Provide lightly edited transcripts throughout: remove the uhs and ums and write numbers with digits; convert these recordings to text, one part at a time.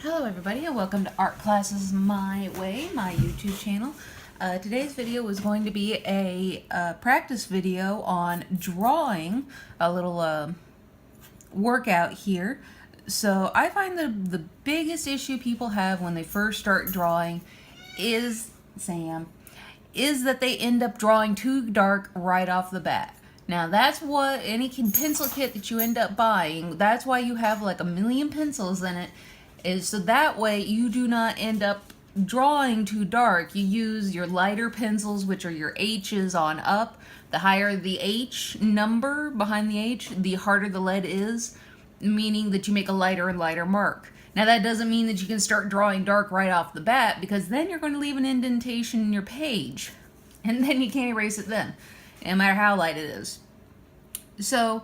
Hello everybody and welcome to Art Classes My Way, my YouTube channel. Today's video is going to be a practice video on drawing, a little workout here. So I find the biggest issue people have when they first start drawing is that they end up drawing too dark right off the bat. Now that's what any pencil kit that you end up buying, that's why you have like a million pencils in it, is so that way you do not end up drawing too dark. You use your lighter pencils, which are your H's on up. The higher the H number behind the H, the harder the lead is, meaning that you make a lighter and lighter mark. Now that doesn't mean that you can start drawing dark right off the bat, because then you're going to leave an indentation in your page, and then you can't erase it then, no matter how light it is. So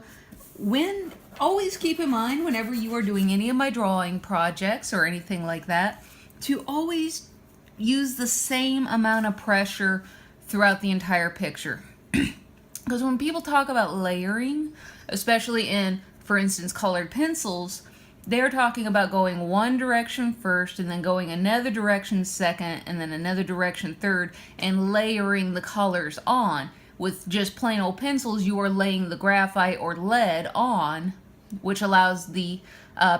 always keep in mind whenever you are doing any of my drawing projects or anything like that, to always use the same amount of pressure throughout the entire picture. Because when people talk about layering, especially in, for instance, colored pencils, they're talking about going one direction first and then going another direction second and then another direction third and layering the colors on. With just plain old pencils, you are laying the graphite or lead on, which allows the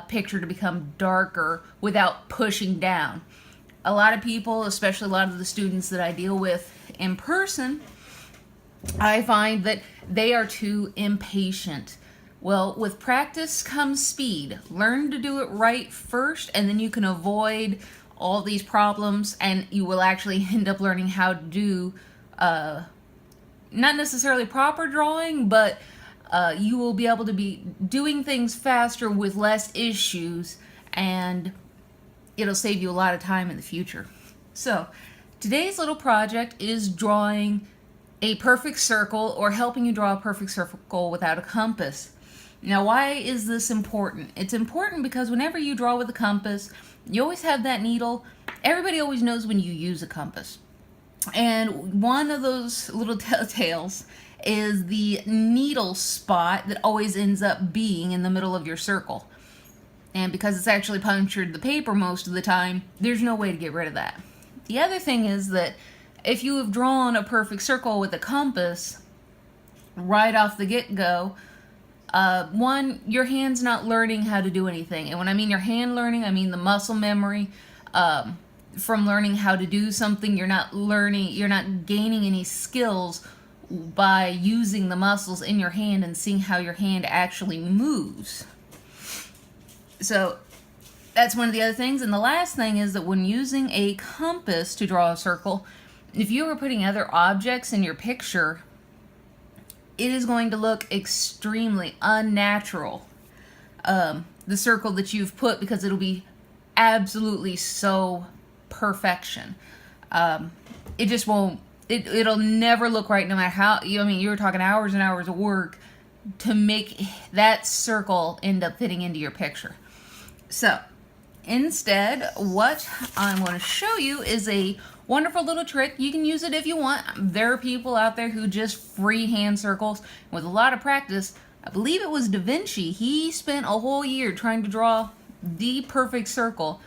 picture to become darker without pushing down. A lot of people, especially a lot of the students that I deal with in person, I find that they are too impatient. Well, with practice comes speed. Learn to do it right first, and then you can avoid all these problems, and you will actually end up learning how to do not necessarily proper drawing, but you will be able to be doing things faster with less issues, and it'll save you a lot of time in the future. So today's little project is drawing a perfect circle, or helping you draw a perfect circle without a compass. Now, why is this important? It's important because whenever you draw with a compass, you always have that needle. Everybody always knows when you use a compass. And one of those little telltales is the needle spot that always ends up being in the middle of your circle. And because it's actually punctured the paper most of the time, there's no way to get rid of that. The other thing is that if you have drawn a perfect circle with a compass right off the get-go, one, your hand's not learning how to do anything. And when I mean your hand learning, I mean the muscle memory. From learning how to do something, you're not gaining any skills by using the muscles in your hand and seeing how your hand actually moves. So that's one of the other things. And the last thing is that when using a compass to draw a circle, if you are putting other objects in your picture, it is going to look extremely unnatural, the circle that you've put, because it'll be absolutely so perfection. It just won't, it'll never look right, no matter how, you're talking hours and hours of work to make that circle end up fitting into your picture. So instead, what I'm going to show you is a wonderful little trick. You can use it if you want. There are people out there who just freehand circles with a lot of practice. I believe it was Da Vinci. He spent a whole year trying to draw the perfect circle.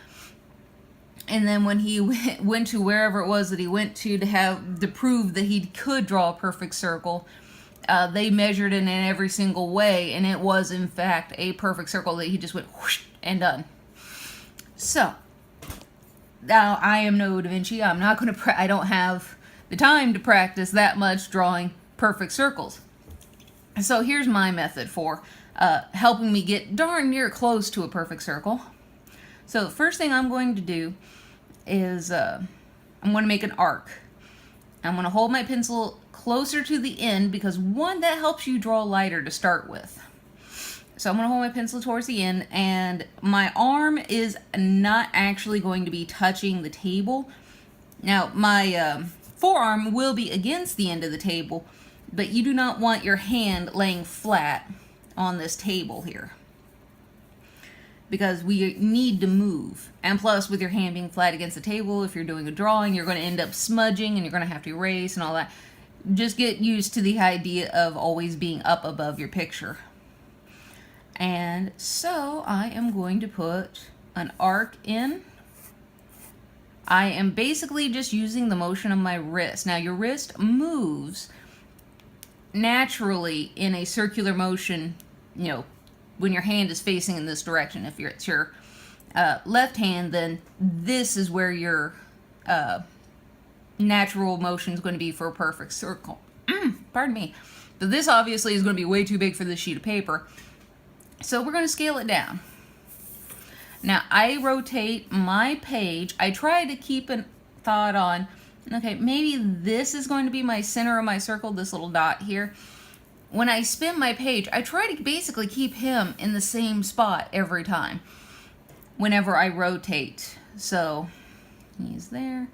And then when he went to wherever it was that he went to prove that he could draw a perfect circle, they measured it in every single way, and it was in fact a perfect circle that he just went whoosh and done. So now I am no Da Vinci. I'm not going to. I don't have the time to practice that much drawing perfect circles. So here's my method for helping me get darn near close to a perfect circle. So the first thing I'm going to do is I'm going to make an arc. I'm going to hold my pencil closer to the end because, one, that helps you draw lighter to start with. So I'm going to hold my pencil towards the end, and my arm is not actually going to be touching the table. Now my forearm will be against the end of the table, but you do not want your hand laying flat on this table here, because we need to move. And plus, with your hand being flat against the table, if you're doing a drawing, you're going to end up smudging and you're going to have to erase and all that. Just get used to the idea of always being up above your picture. And so I am going to put an arc in, I am basically just using the motion of my wrist. Now your wrist moves naturally in a circular motion, you know, when your hand is facing in this direction. If it's your left hand, then this is where your natural motion is going to be for a perfect circle. Pardon me. But this obviously is going to be way too big for this sheet of paper. So we're going to scale it down. Now I rotate my page. I try to keep a thought on, okay, maybe this is going to be my center of my circle, this little dot here. When I spin my page, I try to basically keep him in the same spot every time whenever I rotate. So he's there.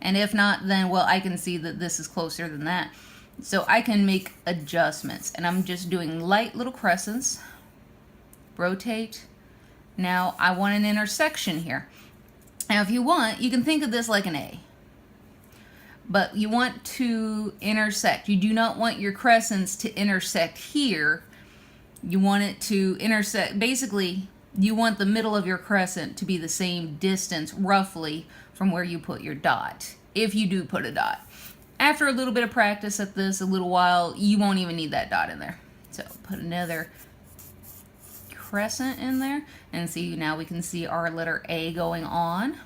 And if not, then, well, I can see that this is closer than that. So I can make adjustments. And I'm just doing light little crescents. Rotate. Now I want an intersection here. Now if you want, you can think of this like an A. But you want to intersect. You do not want your crescents to intersect here. You want it to intersect. Basically, you want the middle of your crescent to be the same distance, roughly, from where you put your dot, if you do put a dot. After a little bit of practice at this, a little while, you won't even need that dot in there. So put another crescent in there, and see, now we can see our letter A going on.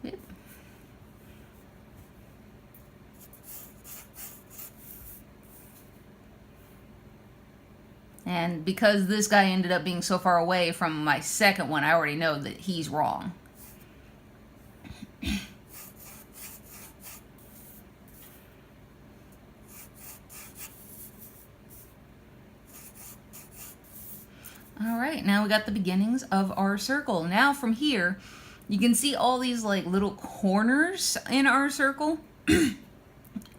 Yep. And because this guy ended up being so far away from my second one, I already know that he's wrong. All right, now we got the beginnings of our circle. Now from here, you can see all these like little corners in our circle.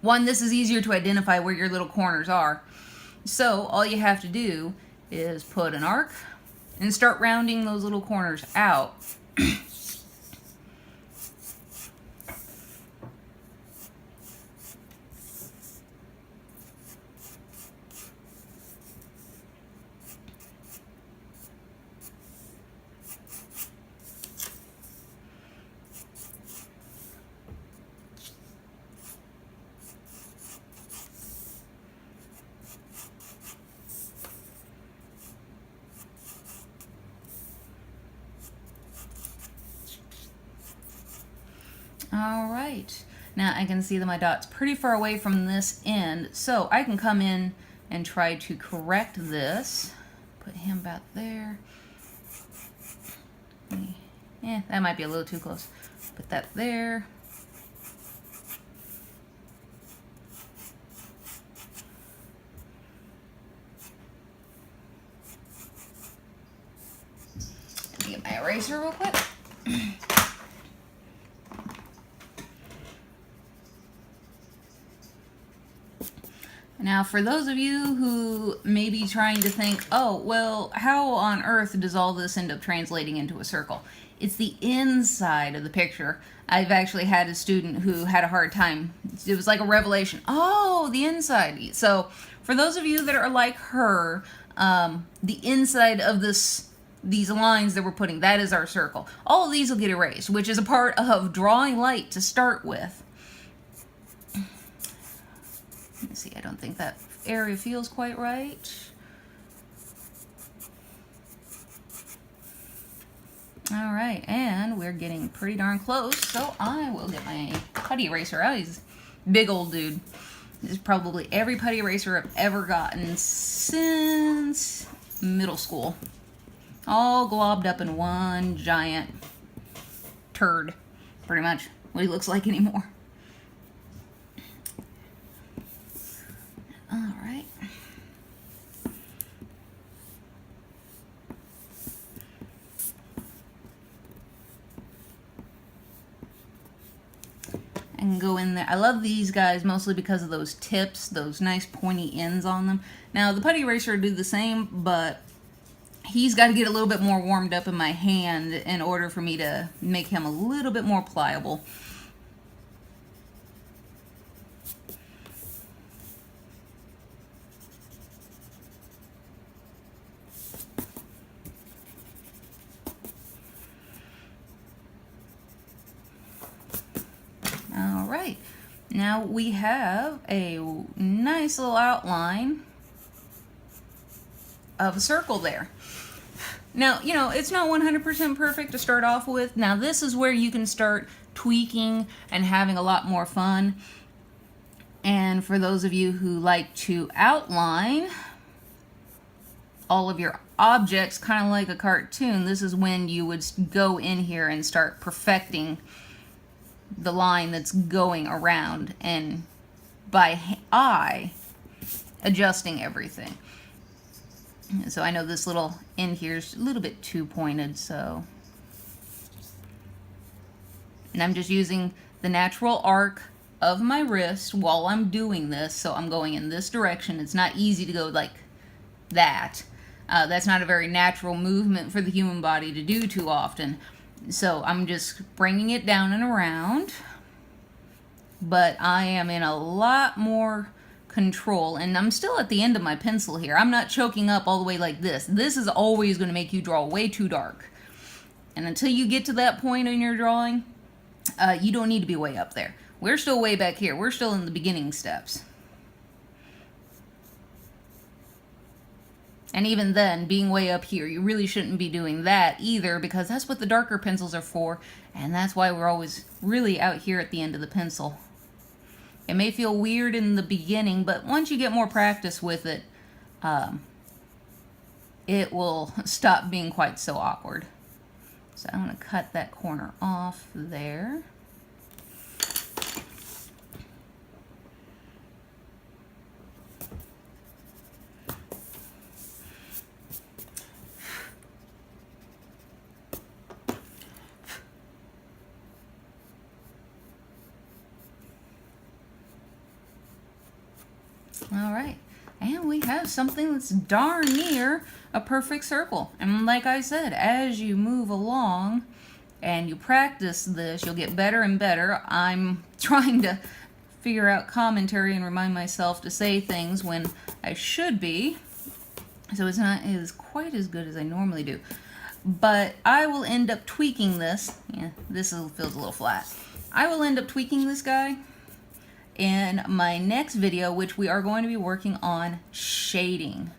One, this is easier to identify where your little corners are. So all you have to do is put an arc and start rounding those little corners out. All right, now I can see that my dot's pretty far away from this end, so I can come in and try to correct this. Put him about there. Yeah, that might be a little too close. Put that there. Let me get my eraser real quick. Now, for those of you who may be trying to think, oh, well, how on earth does all this end up translating into a circle? It's the inside of the picture. I've actually had a student who had a hard time. It was like a revelation. Oh, the inside. So, for those of you that are like her, the inside of these lines that we're putting, that is our circle. All of these will get erased, which is a part of drawing light to start with. Let's see, I don't think that area feels quite right. All right, and we're getting pretty darn close, so I will get my putty eraser out. He's a big old dude. This is probably every putty eraser I've ever gotten since middle school. All globbed up in one giant turd, pretty much what he looks like anymore. All right. I can go in there. I love these guys mostly because of those tips, those nice pointy ends on them. Now the putty eraser will do the same, but he's got to get a little bit more warmed up in my hand in order for me to make him a little bit more pliable. now we have a nice little outline of a circle there. Now, you know, it's not 100% perfect to start off with. Now, this is where you can start tweaking and having a lot more fun. And for those of you who like to outline all of your objects, kind of like a cartoon, this is when you would go in here and start perfecting the line that's going around, and by eye adjusting everything. So I know this little end here is a little bit too pointed, so. And I'm just using the natural arc of my wrist while I'm doing this, so I'm going in this direction. It's not easy to go like that. That's not a very natural movement for the human body to do too often. So I'm just bringing it down and around. But I am in a lot more control, and I'm still at the end of my pencil here. I'm not choking up all the way like this. This is always going to make you draw way too dark. And until you get to that point in your drawing, you don't need to be way up there. We're still way back here. We're still in the beginning steps. And even then, being way up here, you really shouldn't be doing that either, because that's what the darker pencils are for, and that's why we're always really out here at the end of the pencil. It may feel weird in the beginning, but once you get more practice with it, it will stop being quite so awkward. So I'm going to cut that corner off there. All right, and we have something that's darn near a perfect circle. And like I said, as you move along and you practice this, you'll get better and better. I'm trying to figure out commentary and remind myself to say things when I should be, so it's not quite as good as I normally do. But I will end up tweaking this. Yeah, this feels a little flat. I will end up tweaking this guy in my next video, which we are going to be working on shading.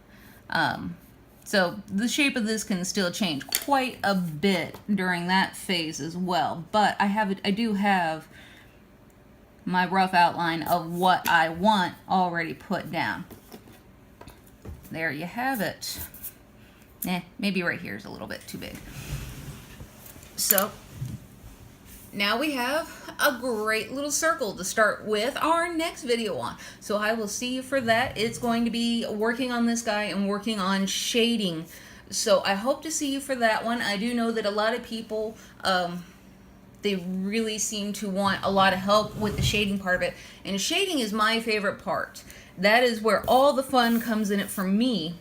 So the shape of this can still change quite a bit during that phase as well. But I do have my rough outline of what I want already put down. There you have it. Maybe right here is a little bit too big. So now we have a great little circle to start with our next video on. So I will see you for that. It's going to be working on this guy and working on shading. So I hope to see you for that one. I do know that a lot of people, they really seem to want a lot of help with the shading part of it. And shading is my favorite part. That is where all the fun comes in it for me.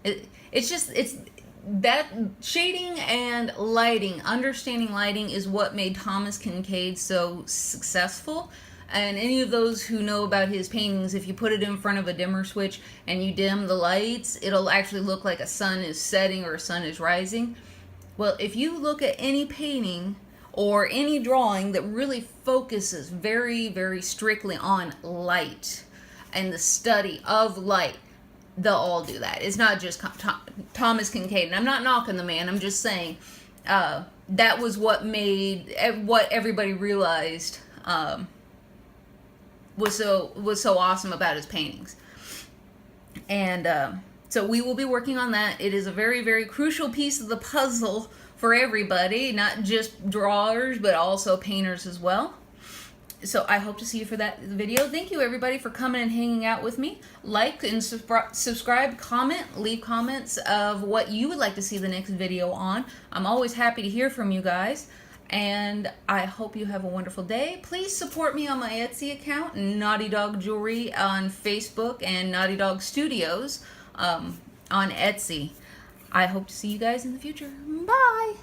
It's that shading and lighting, understanding lighting is what made Thomas Kinkade so successful. And any of those who know about his paintings, if you put it in front of a dimmer switch and you dim the lights, it'll actually look like a sun is setting or a sun is rising. Well, if you look at any painting or any drawing that really focuses very, very strictly on light and the study of light, they'll all do that. It's not just Thomas Kinkade, and I'm not knocking the man. I'm just saying that was what made what everybody realized was so awesome about his paintings. And so we will be working on that. It is a very, very crucial piece of the puzzle for everybody, not just drawers, but also painters as well. So I hope to see you for that video. Thank you everybody for coming and hanging out with me. Like and subscribe, comment, leave comments of what you would like to see the next video on. I'm always happy to hear from you guys. And I hope you have a wonderful day. Please support me on my Etsy account, Naughty Dog Jewelry on Facebook, and Naughty Dog Studios on Etsy. I hope to see you guys in the future. Bye!